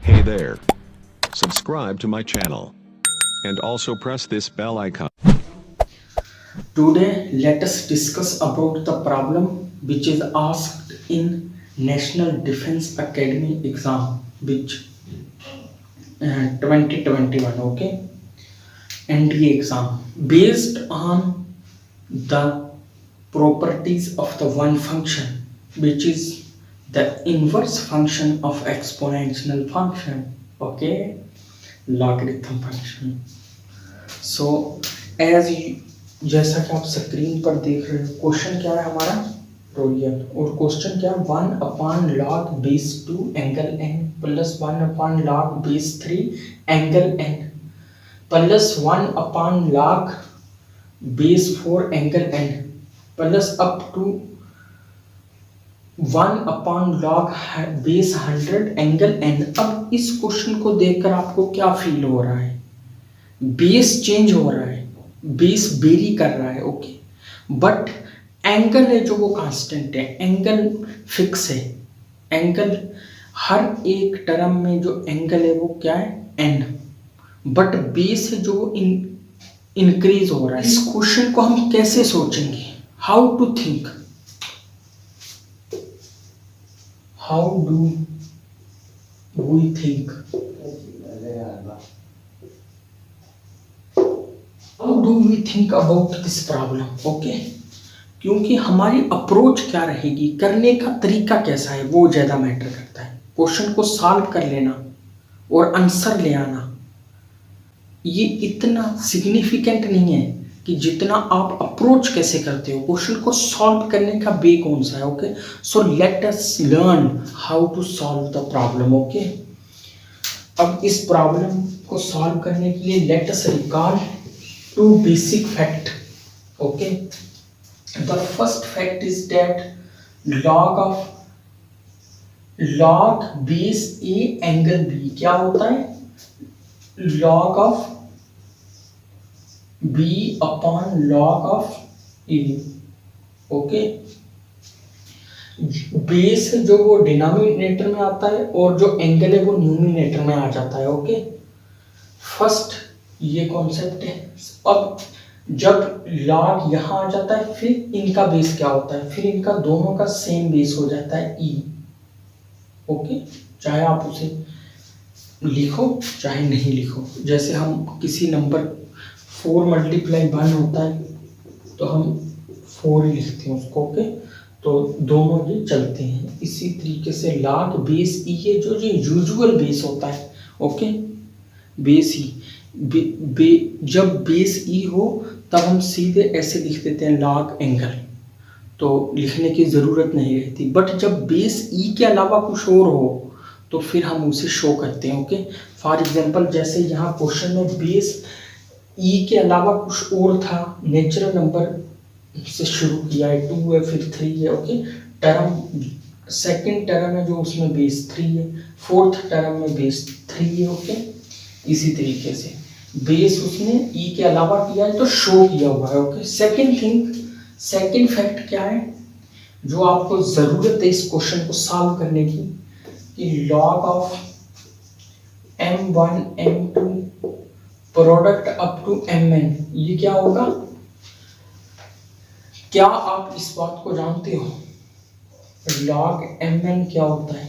Hey there. Subscribe to my channel. And also press this bell icon. Today, let us discuss about the problem which is asked in National Defense Academy exam, which 2021, okay, NDA exam, based on the properties of the one function, which is the inverse function of exponential function, okay, logarithm function. So as जैसा कि आप screen पर देख रहे हो, question क्या है हमारा रोलियन, और क्वेश्चन क्या है 1/log2 angle n plus 1/log3 angle n plus 1/log4 angle n plus up to 1/log100 angle n। अब इस क्वेश्चन को देखकर आपको क्या फील हो रहा है? बेस चेंज हो रहा है, बेस वेरी कर रहा है, ओके, बट एंगल है जो वो कांस्टेंट है, एंगल फिक्स है। एंगल हर एक टर्म में जो एंगल है वो क्या है? एन, बट बेस है जो वो इंक्रीज हो रहा है। इस क्वेश्चन को हम कैसे सोचेंगे? How to think, how do we think, how do we think about this problem, okay. क्योंकि हमारी अप्रोच क्या रहेगी, करने का तरीका कैसा है, वो ज़्यादा मैटर करता है। क्वेश्चन को सॉल्व कर लेना और आंसर ले आना ये इतना सिग्निफिकेंट नहीं है कि जितना आप अप्रोच कैसे करते हो। क्वेश्चन को सॉल्व करने का वे कौन सा है, okay. So let us learn how to solve the problem, okay. अब इस प्रॉब्लम को सॉल्व करने के लिए let us recall two basic fact, okay. The first fact is that log base a angle b क्या होता है? log of b upon log of a, okay. Base जो वो डिनोमिनेटर में आता है और जो एंगल है वो न्यूमिनेटर में आ जाता है, ओके। फर्स्ट ये कॉन्सेप्ट है। अब जब लॉग यहाँ आ जाता है फिर इनका बेस क्या होता है? फिर इनका दोनों का सेम बेस हो जाता है ई, ओके। चाहे आप उसे लिखो चाहे नहीं लिखो। जैसे हम किसी नंबर 4 × 1 होता है तो हम 4 ही लिखते हैं उसको, ओके। तो दोनों ये चलते हैं। इसी तरीके से लॉग बेस ई है जो यूजुअल बेस होता है, ओके, बेस ई। जब बेस ई हो तब हम सीधे ऐसे लिख देते हैं लॉग एंगल, तो लिखने की ज़रूरत नहीं रहती। बट जब बेस ई के अलावा कुछ और हो तो फिर हम उसे शो करते हैं, ओके। फॉर एग्जांपल जैसे यहाँ क्वेश्चन में बेस ई के अलावा कुछ और था, नेचुरल नंबर से शुरू किया है, 2 है फिर 3 है, ओके। टर्म सेकंड टर्म है जो उसमें बेस 3 है, फोर्थ टर्म में बेस 3 है, ओके। इसी तरीके से बेस उसने ई के अलावा किया है तो शो किया हुआ है, ओके। सेकंड फैक्ट क्या है जो आपको ज़रूरत है इस क्वेश्चन को सॉल्व करने की, कि log of m1 m2 product up to mn, ये क्या होगा? क्या आप इस बात को जानते हो? लॉग mn क्या होता है?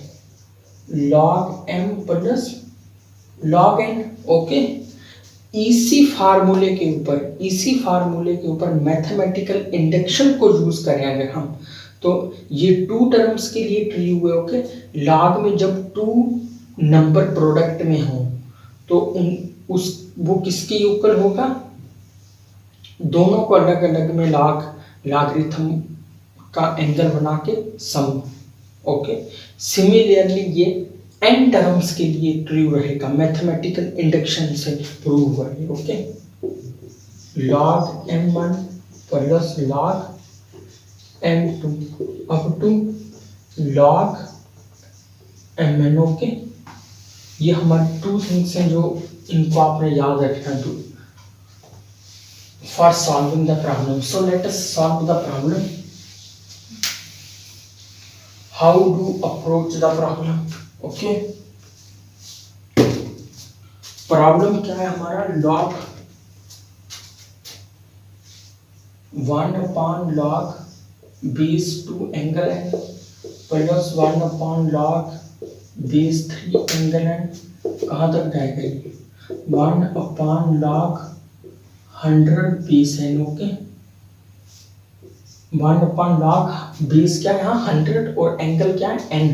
Log m plus log n, okay. इसी फार्मूले के ऊपर मैथमेटिकल इंडक्शन को यूज करें अगर हम, तो ये 2 टर्म्स के लिए ट्रू हुए, ओके। लॉग में जब 2 नंबर प्रोडक्ट में हो तो वो किसके ऊपर होगा? दोनों को अलग अलग में लॉगरिथम का एंगल बना के सम, ओके। सिमिलरली ये n टर्म्स के लिए ट्रू रहेगा, मैथमेटिकल इंडक्शन से प्रूव हुआ है, okay. Log m1 plus log m2 up to log mn, okay. ये हमारे 2 थिंग्स हैं जो इनको आपने याद रखना for solving the problem. So let us solve the problem. how to approach the problem, okay. Problem क्या है हमारा, log 1/log base 2 angle N plus 1/log base 3 angle N, कहाँ तक जाएगा ये 1/log 100 base N. Okay, 1/log base क्या है यहाँ 100 और एंगल क्या है एन।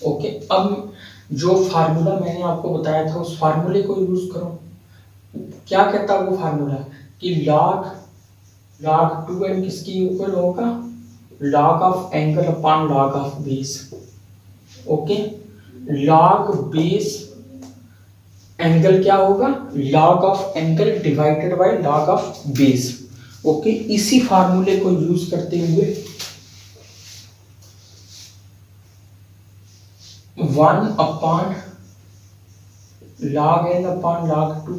ओके, अब जो फार्मूला मैंने आपको बताया था उस फार्मूले को यूज करो। क्या कहता है वो फार्मूला कि log 2n किसकी इक्वल होगा, log of angle upon log of base. Okay, log base angle क्या होगा, log of angle divided by log of base. Okay, इसी फार्मूले को यूज करते हुए 1/log n upon log 2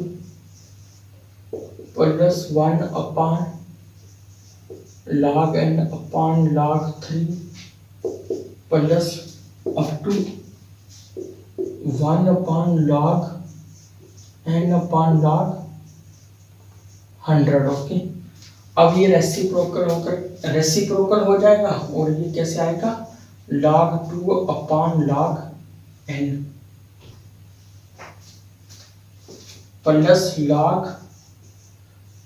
plus 1/log n upon log 3 plus up to 1/log n upon log 100। Okay, अब ये reciprocal हो जाएगा और ये कैसे आएगा, log 2 upon log n plus log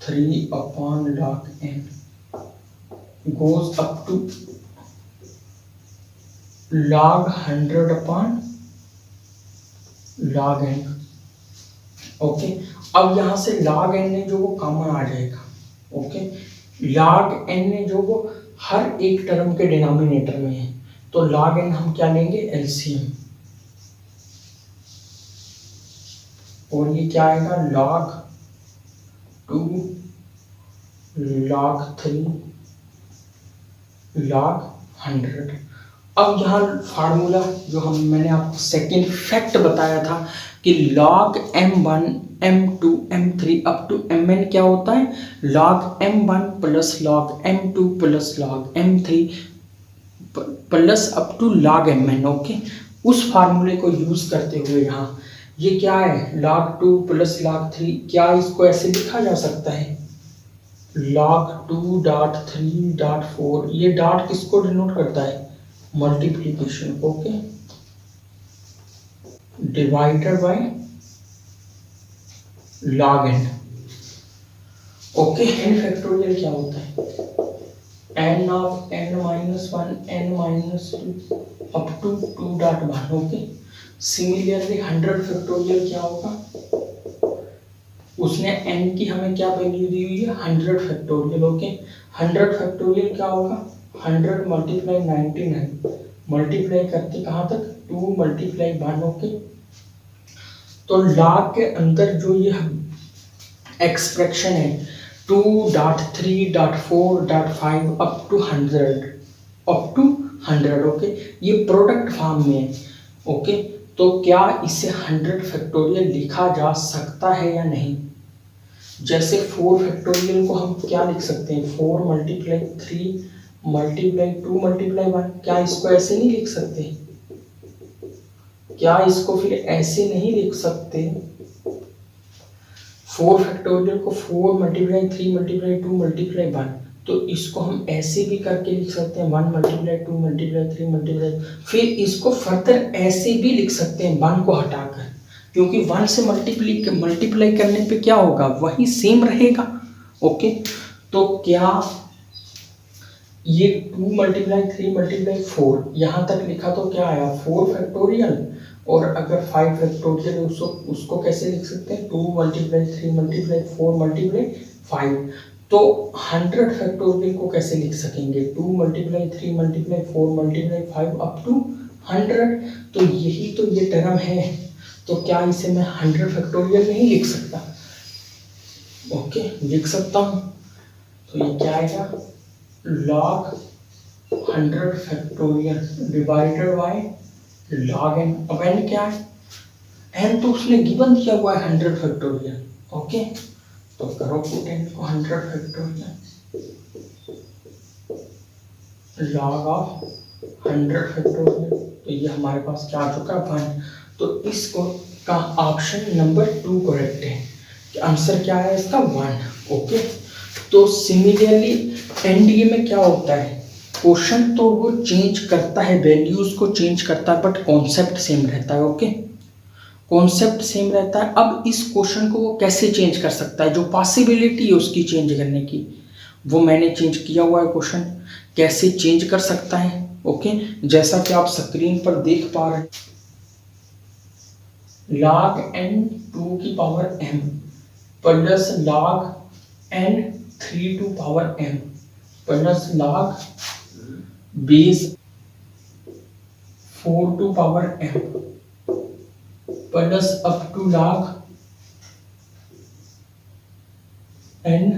3 upon log n goes up to log 100 upon log n। Okay, अब यहां से log n ने जो वो कॉमन आ जाएगा। ओके, log n ने जो वो हर एक टर्म के डिनोमिनेटर में है, तो log n हम क्या लेंगे एलसीएम, और ये क्या आएगा log 2 log 3 log 100। अब यहाँ फार्मूला जो मैंने आपको सेकेंड फैक्ट बताया था कि log m1 m2 m3 up to mn क्या होता है, log m1 plus log m2 plus log m3 plus up to log mn। Okay, उस फार्मूले को यूज करते हुए यहाँ ये क्या है log 2 प्लस log 3, क्या इसको ऐसे लिखा जा सकता है log 2.3.4, ये डॉट किसको डिनोट करता है, multiplication. Okay, divided by log n। Okay, n factorial क्या होता है, n of n minus 1 n minus 2 up to 2.1। Okay, similarly 100 factorial क्या होगा, उसने n की हमें क्या वैल्यू दी हुई है 100 फैक्टोरियल। ओके, 100 फैक्टोरियल क्या होगा 100 मल्टीप्लाई 99 मल्टीप्लाई करते कहाँ तक 2 मल्टीप्लाई 1। ओके, तो log के अंदर जो ये एक्सप्रेशन है 2.3.4.5 अप टू 100 ओके, ये प्रोडक्ट फॉर्म में है। ओके, तो क्या इसे 100 फैक्टोरियल लिखा जा सकता है या नहीं, जैसे 4 फैक्टोरियल को हम क्या लिख सकते हैं 4 मल्टीप्लाई 3 मल्टीप्लाई 2 मल्टीप्लाई 1, क्या इसको ऐसे नहीं लिख सकते, क्या इसको फिर ऐसे नहीं लिख सकते 4 फैक्टोरियल को 4 मल्टीप्लाई 3 मल्टीप्लाई 2 मल्टीप्लाई 1, तो इसको हम ऐसे भी करके लिख सकते हैं 1 मल्टीप्लाई 2 मल्टीप्लाई 3 मल्टीप्लाई, फिर इसको फर्दर ऐसे भी लिख सकते हैं 1 को हटाकर, क्योंकि 1 से मल्टीप्लाई करने पे क्या होगा वही सेम रहेगा। ओके, तो क्या ये 2 मल्टीप्लाई 3 मल्टीप्लाई 4 यहाँ तक लिखा तो क्या आया 4 फैक्टोरियल, और अगर 5 फैक्टोरियल उसको कैसे लिख सकते हैं 2 मल्टीप्लाई 3 मल्टीप्लाई 4 मल्टीप्लाई 5, तो 100 फैक्टोरियल को कैसे लिख सकेंगे 2 multiply 3 multiply 4 multiply 5 up to 100, तो यही तो ये टर्म है, तो क्या इसे मैं 100 फैक्टोरियल नहीं लिख सकता। ओके, लिख सकता हूँ, तो ये क्या आएगा log 100 factorial divided by log n। अब n क्या है, n तो उसने गिवन दिया हुआ है 100 फैक्टोरियल। ओके, तो करो पुट n को 100 फैक्टोरियल log ऑफ 100 फैक्टोरियल, तो ये हमारे पास क्या आ चुका है 1, तो इसको का ऑप्शन नंबर 2 करेक्ट है। आंसर क्या है इसका 1। ओके, तो सिमिलरली एनडीए में क्या होता है, क्वेश्चन तो वो चेंज करता है, वैल्यूज को चेंज करता है, बट कॉन्सेप्ट सेम रहता है। ओके, कॉन्सेप्ट सेम रहता है। अब इस क्वेश्चन को वो कैसे चेंज कर सकता है, जो पॉसिबिलिटी है उसकी चेंज करने की, वो मैंने चेंज किया हुआ है। क्वेश्चन कैसे चेंज कर सकता है, ओके, जैसा कि आप स्क्रीन पर देख पा रहे हैं, log n 2 की power m plus log n 3 to power m plus log base 4 to power m plus up to log n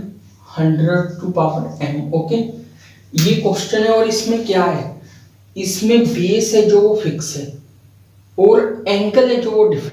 100 to power m। Okay, ये क्वेश्चन है और इसमें क्या है, इसमें बेस है जो वो फिक्स है और एंगल है जो वो डिफरेंट